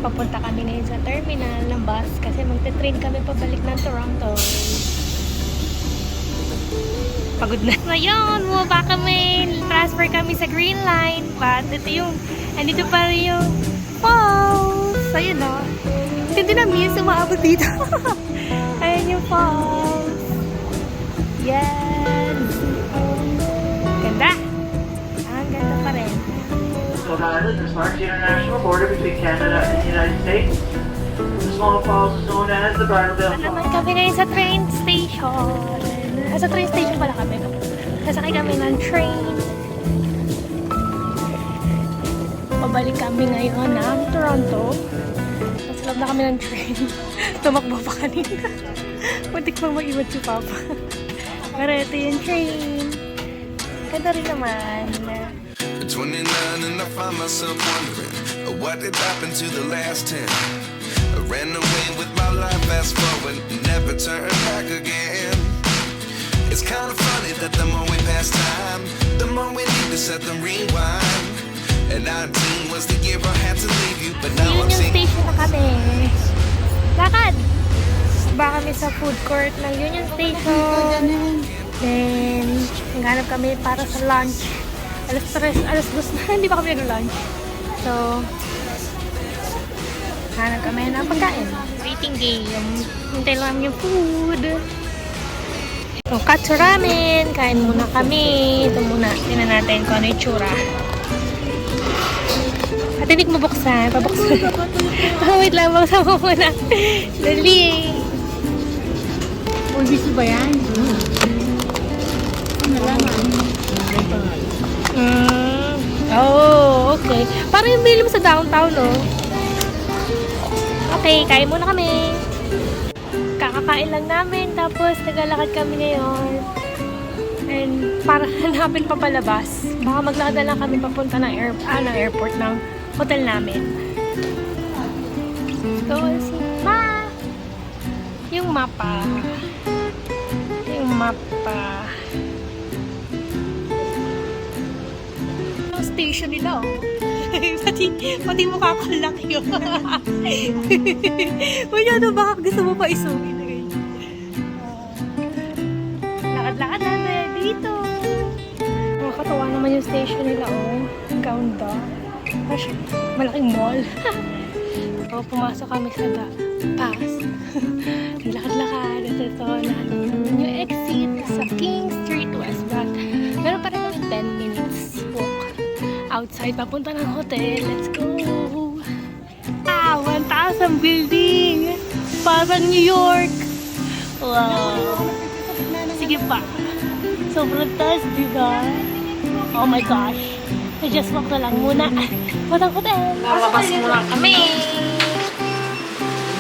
Papunta kami ngayon sa terminal ng bus kasi magte-train kami pabalik ng Toronto. Pagod na. Ngayon, bumaba kami. Transfer kami sa Green Line. But ito yung, andito pa rin yung falls. Ayun o. Hindi na miss, umaabot dito. Ayan yung falls. Yes. Ganda. Ang ganda pa rin. Long Island is marked the international border between Canada and the United States. The small falls is known as the Bridal Veil Falls. Naman kami ngayon sa train station. Sa train station pala kami. Kasakay kami ng train. Pabalik kami ngayon ng Toronto. Nasa loob na kami ng train. Tumakbo pa kanina. Muntik pang maiwan si Papa. Pero ito yung train. Ganda rin naman. At 29 and I find myself wondering what did happen to the last 10. I ran away with my life, fast forward, never turn back again. It's kind of funny that the more we pass time, the more we need to set the rewind. And 19 was the year I had to leave you, but now I'm Union seeing. Station na kami. Lakad! Ba kami sa food court ng Union Station. Then, naghanap kami para sa lunch. Alas 2 na, hindi pa kami nag-lunch. So, hanap kami ng pagkain. Waiting game. Hintay lang namin yung food. So, katsu ramen. Kain muna kami. Ito muna. Tingnan natin kung ano yung tsura. At hindi ko mabuksan. Pabuksan. Wait lang. Buksan mo muna. Dali. Pulbisi ba yan? Ano naman? Oh, okay. Parang yung bili mo sa downtown, no? Okay, kain muna kami. Kakakain lang namin, tapos naglalakad kami ngayon. And para hanapin pa palabas. Baka maglakad na lang kami papunta ng airport ng hotel namin. So, ma! Yung mapa. Yung mapa. Yung station nila, oh. pati mukha ko lang yun. Masyado baka gusto mo pa isumin na ganyan. Lakad-lakad natin dito. Nakakatawa naman yung station nila, oh. Ang ganda. Malaking mall. So, pumasok kami sa pass. Lakad-lakad. At ito na yung exit sa King Street West. But meron pa rin kami 10 minutes walk outside papunta ng hotel. Let's go! Ah, 1,000 building! Parang New York! Wow! Sige pa! Sobrang taas, diba? Oh my gosh! So just walk na lang muna. Patang hotel! Lalabas muna kami!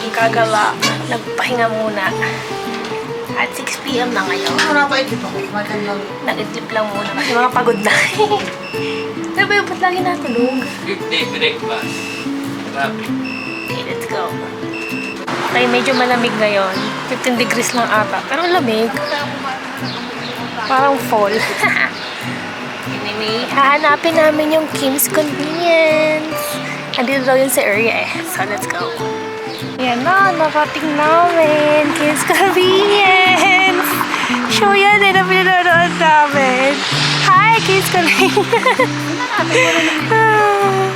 Ang kagala. Nagpahinga muna. At 6 PM na ngayon. Nag-idlip lang muna kasi mga pagod na. Pero ba yung ba't lagi natulog? Weekday breakfast. Grabe. Okay, let's go. Okay, medyo malamig ngayon. 15 degrees lang ata. Pero lamig. Parang fall. Anyway, hahanapin namin yung Kim's Convenience. Andito daw yun sa area eh. So, let's go. Yan na, narating namin. Kim's Convenience. Show yan eh na pinanonood namin. Hi, Kim's Convenience.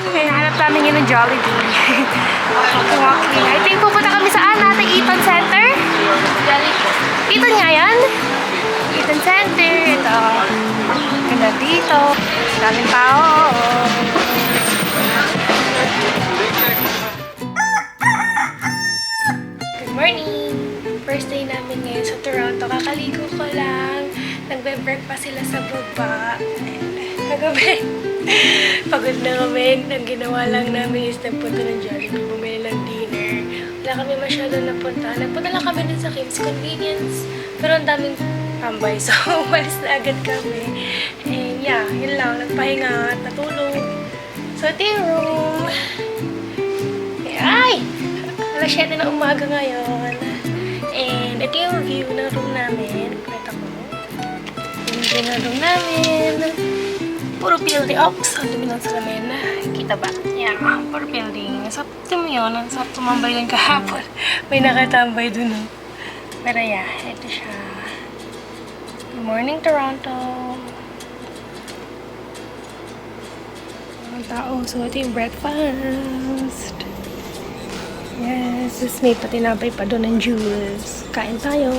Okay, hanap namin yun ng Jollibee. Walking. I think pupunta kami saan natin? Eaton Center? Eaton nga yan? Eaton Center. Ito. Ganda dito. Daming tao. Good morning! First day namin ngayon sa Toronto. Kakaligo ko lang. Nagbe-breakfast sila sa baba. Kagabi. Pagod na kami. Ang ginawa lang namin is nagpunta ng Jollibee. Bumili ng dinner. Wala kami masyado napunta. Nagpunta lang kami dun sa Kim's Convenience. Pero ang daming tambay. So, umalis na agad kami. And yeah, yun lang. Nagpahinga at natulog. So, ito yung room. Ay! Alas 7 na umaga ngayon. And ito yung view ng room namin. Pakita ko. Yung view ng room namin. Puro building up. Ang dumi ng salamin. Kita ba? Yeah, Empire Building. Nasap mo yun. Nasap tumambay lang kahapon. May nakatambay dun. Oh. Pero yeah, ito siya. Good morning, Toronto. Ang tao. So, ito yung breakfast. Yes, this may patinapay pa doon ng juice. Kain tayo.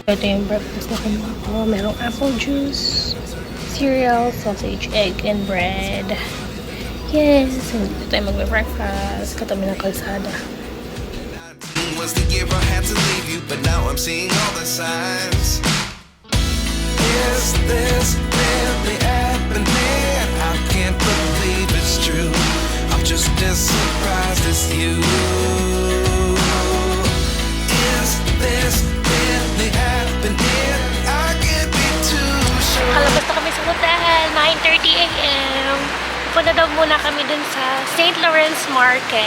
Ito yung breakfast na kumuha ko. Merong apple juice, cereal, sausage, egg, and bread. Yes, hindi tayo magbe-breakfast. Katabi ng kalsada. Was the year I had to leave you, but now I'm seeing all the signs. Is this really happening? I can't believe it's true. I'm just as surprised as you. Is this really happening? I can't be too sure. Kalabas na kami sa hotel, 9:30 a.m. Pupunta daw muna kami dun sa St. Lawrence Market.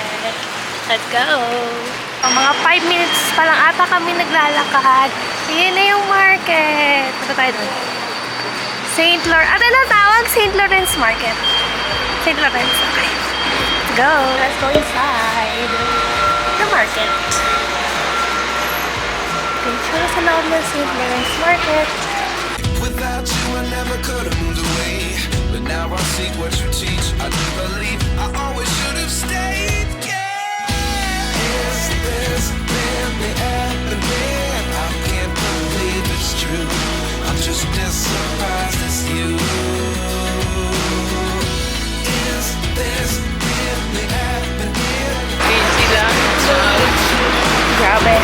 Let's go! Mga 5 minutes pa lang ata kami naglalakad. Ayan na yung market. Punta tayo dun. St. Lawrence. Ano tawag? St. Lawrence Market. St. Lawrence. Okay. Let's go. Let's go inside the market. Dito na sa loob ng St. Lawrence Market. Without you, I never could have moved away. But now I see what you teach. I do believe I always should have stayed. Yeah. Is this really happening? I can't believe it's true. I'm just as surprised as you. Is this really happening? Grabe.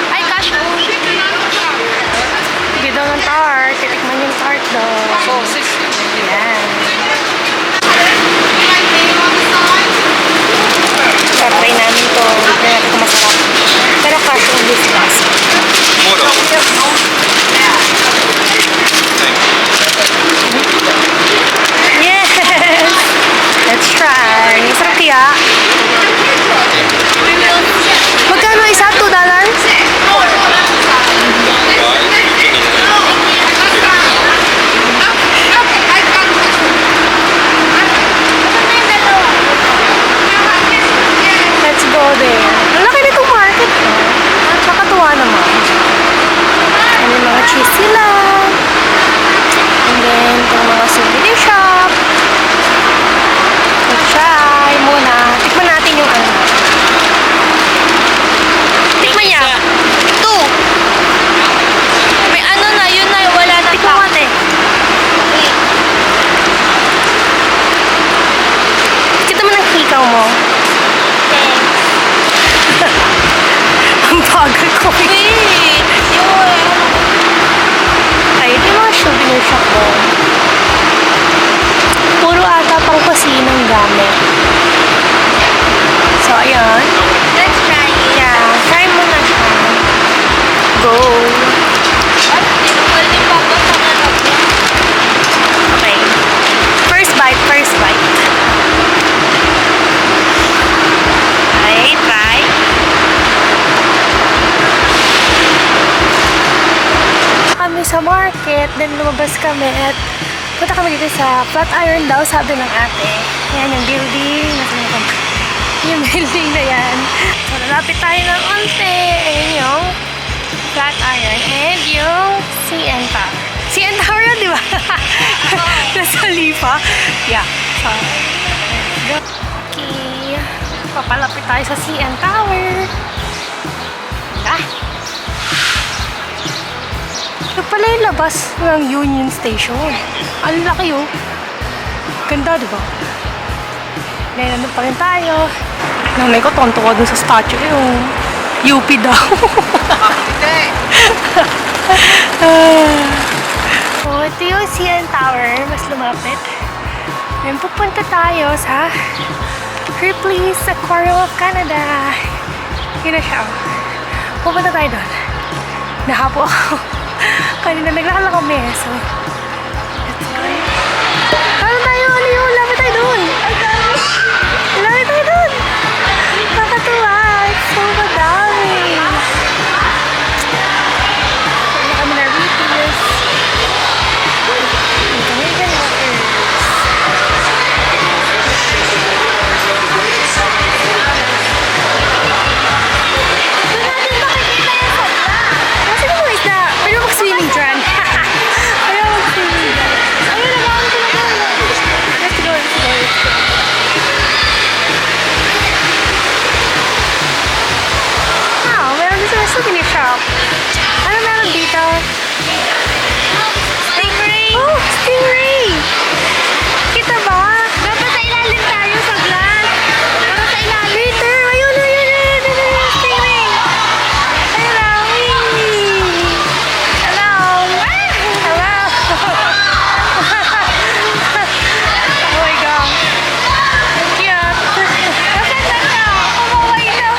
Ay, gosh. Sige daw ng tart. Titikman yung tart daw. Yan. Tatry namin to. Hindi natin kung masarap. Pero cash on this class. Yes! Let's try. Masarap kaya? Magkano isa? $2? Let's go there. Ang laki nitong market. Nakakatuwa naman. And then mga cheese sila. And then itong mga souvenir shop. Let's try muna. Tikman natin yung ano. Tikman niya. 2. May ano na, yun na, wala na. Tikman mo ate. Kita mo ng hikaw mo. Ang bagal ko. Wait! Ay, ito yung mga souvenir shop ko. Puro ata pang kusinang gamit. So, ayan. Let's try it. Yeah, try mo na siya. Go! Okay. First bite, first bite. Okay, try. Kami sa market, then lumabas kami at punta kami dito sa Flatiron daw, sabi ng ate. Yan yung building. Yung building na yan. So, lalapit tayo ng onte. Ayan yung Flatiron and yung CN Tower. CN Tower yun, di ba? Nasa Lipa. Yeah. So, okay. Papalapit tayo sa CN Tower. Ah! Ito pala yung labas ng Union Station. Ang laki oh. Ganda, di ba? Ngayon, ano pa rin tayo. Nanay ko, tonto ko dun sa statue yung UP daw. So, ito yung CN Tower. Mas lumapit. Ngayon, pupunta tayo sa Ripley's Aquarium of Canada. Yun na siya. Pupunta tayo doon. Nahapo ako. Kanina naglalakad kami. So, let's go. Ano meron dito? Stingray! Oh, stingray! Kita ba? Dapat sa ilalim tayo sa glass. Para sa ilalim. Later! Ayun! Stingray! Hello! Hello! Hello! Oh my God! Cute! Maganda ka! Kumaway na!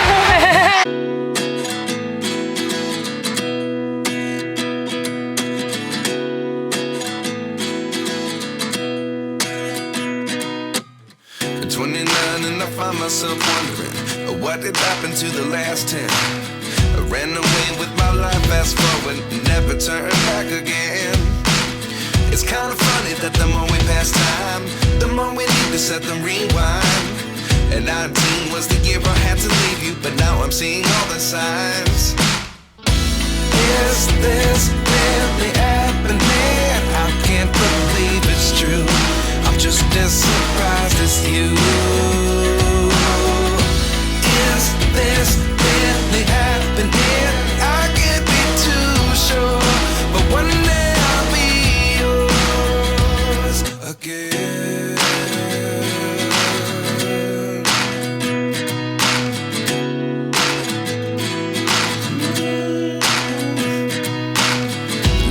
29 and I find myself wondering what did happen to the last 10. I ran away with my life, fast forward, never turn back again. It's kind of funny that the more we pass time, the more we need to set them rewind. And 19 was the year I had to leave you, but now I'm seeing all the signs. Is this really happening? I can't believe it's true. I'm just as surprised as you. Is this really happening? I can't be too sure, but one day I'll be yours again.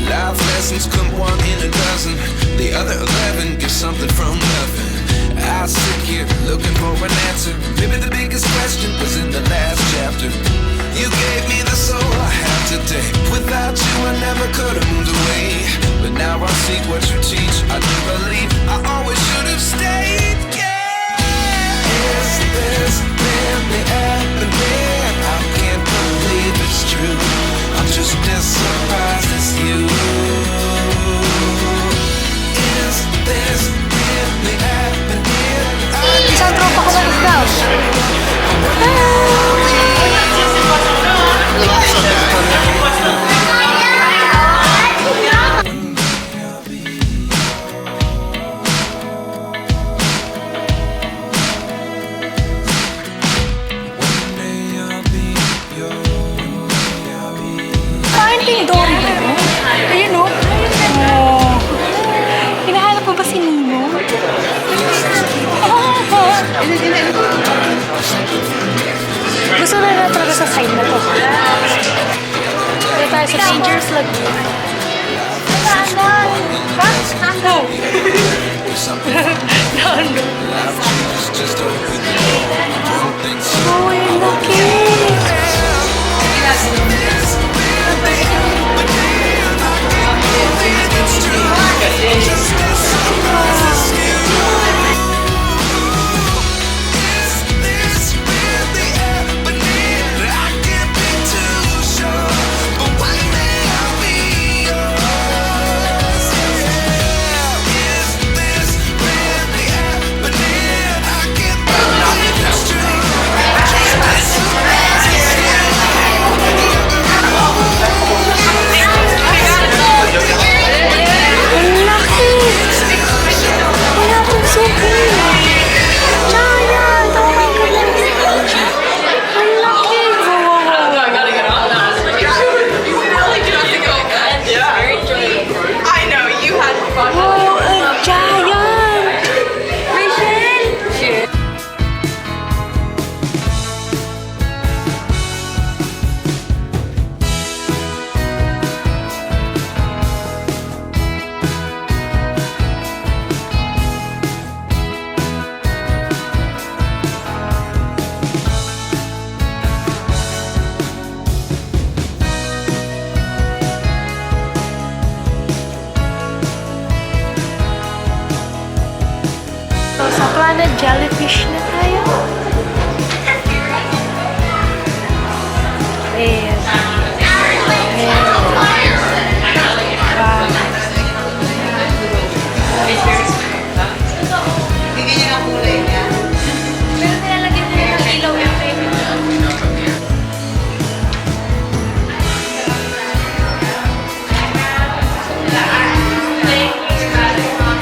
Life lessons come one in a dozen. The other 11 give something from nothing. I sit here looking for an answer. Maybe the biggest question was in the last chapter. You gave me the soul I have today. Without you I never could have moved away. But now I see what you teach. I do believe I always should have stayed. Yeah. Is this really happening? I can't believe it's true. I'm just as surprised as you. Is this really happening? Isang tropa ko lang isdaw. Kain yung Dory ba yun? Ayun o. Oh. Hinahanap mo ba si Nino? Gusto na talaga sa side na to. Dito tayo sa Dangerous Lagoon. No. No. Oh, you're lucky. So, sa Planet Jellyfish na tayo. Ayan. Pero nilalagyan nila ng ilaw yung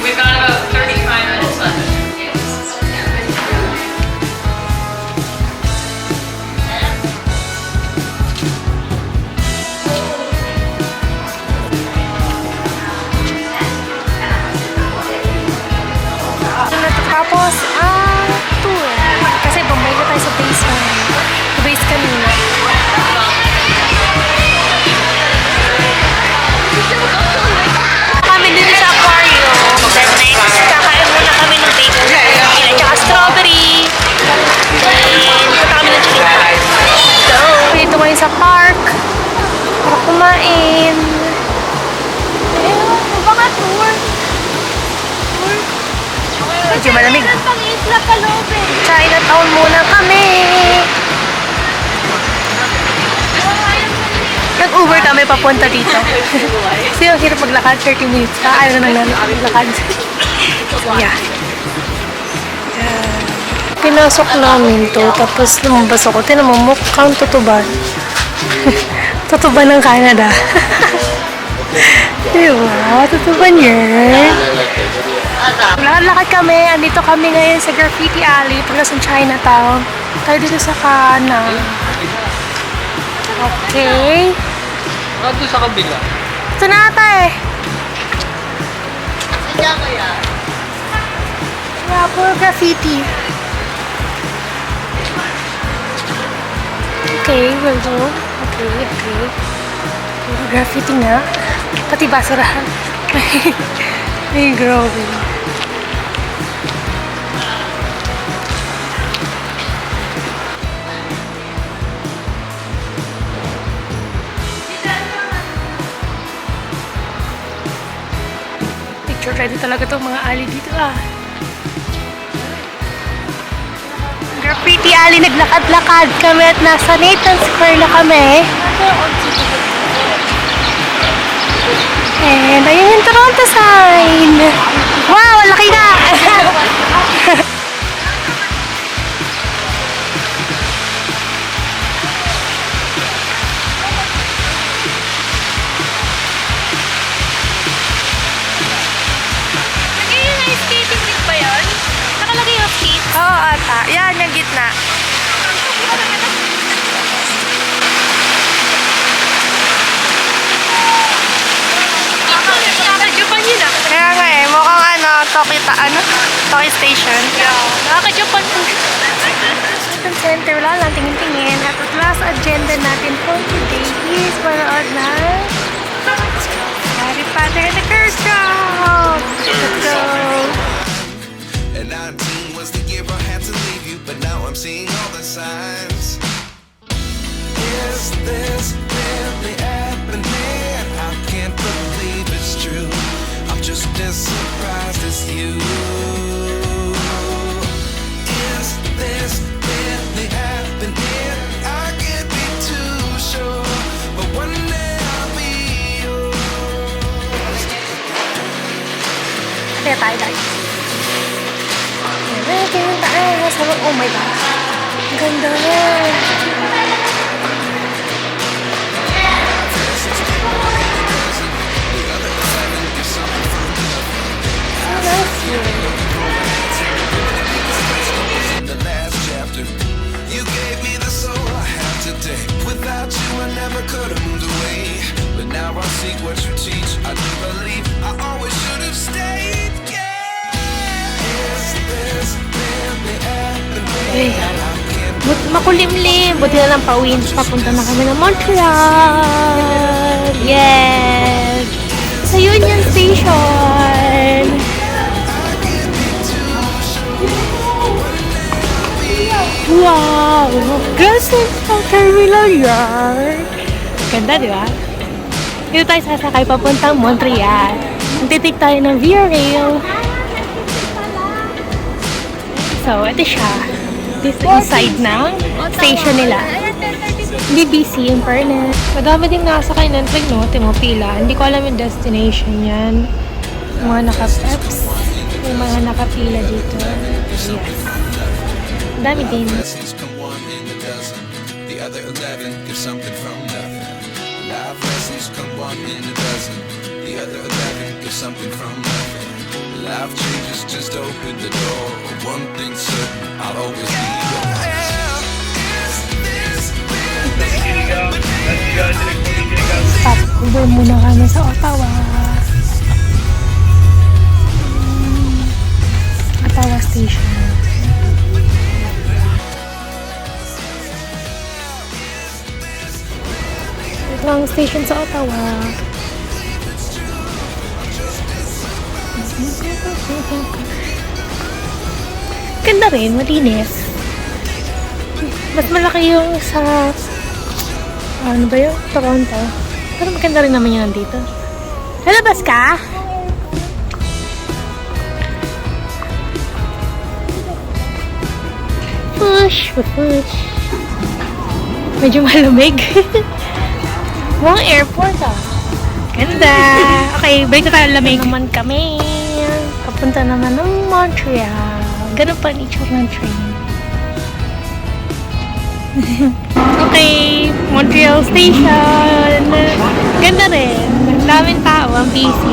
We've got about 35 minutes left. kami papunta dito. Kasi ang hirap maglakad, 30 minutes pa. Ayaw na lang maglakad. Yeah. Pinasok namin to, tapos lumabas ako. Tinan mo, mukhang tutuban. Tutuban ng Canada. Diba? Tutuban yan. Lakad kami. Andito kami ngayon sa Graffiti Alley. Pagka sa Chinatown. Tayo dito sa kanan. Okay. Doon sa kabila. Ito na ata eh. Yeah, puro graffiti. Okay, we'll go. Okay. Puro graffiti nga. Pati basurahan. Ay, grabe. Picture ready talaga itong mga alley dito Graffiti alley, naglakad-lakad kami at nasa Nathan Square na kami. And ayun yung Toronto sign. Wow, laki na! Skating ring ba yun? Nakalagay yung skate? Oo, ata. Yan, yung gitna. Nakaka-Japan yun ah. Kaya nga eh, mukhang Tokyo Station. Yeah. Nakaka-Japan po. Shopping center, wala lang tingin-tingin. At at last agenda natin for today is manood na Harry Potter and the Cursed Child. Let's go. And 19 was the year I had to leave you, but now I'm seeing all the signs. Is this really happening? I can't believe it's true. I'm just as surprised as you. Is this really happening? I can't be too sure, but one day I'll be yours. Kaya tayo guys. Oh my God. Ang ganda yan. In the last chapter, you gave me the soul I have today. Without you, I never could have moved away. But now I see what you teach. I do believe I always should have stayed. Ay, makulimlim. Buti na lang pauwiin. Papunta na kami ng Montreal. Yes! Sa Union Station. Wow! Grabe ang terminal yard. Ganda, di ba? Dito tayo sasakay papuntang Montreal. Titik tayo ng Via Rail. So, ito siya. This inside ng station nila. Hindi busy in fairness. Madami din nakasakay ng train, no? Timo pila. Hindi ko alam yung destination yan. Yung mga naka-steps. Yung mga nakapila dito. Yes. Dami din. Lessons come one in a dozen. The other 11 give something from nothing. Life lessons come one in a dozen. The other 11 give something from nothing. Life changes, just open the door. One thing's certain, I'll always be yours. Stop muna kami sa Ottawa. Ottawa Station. Ito ang station sa Ottawa. Ganda rin, malinis. Mas malaki yung sa ano ba yun? Toronto. Pero maganda rin naman yun nandito. Lalabas ka? Push. Medyo malamig. Mukhang airport ah. Ganda. Okay, balik na tayo lamig. Naman kami. Papunta naman ng Montreal. Ganun pa ang itsura ng train. Okay, Montreal Station. Ganda rin. Ang daming tao, ang busy.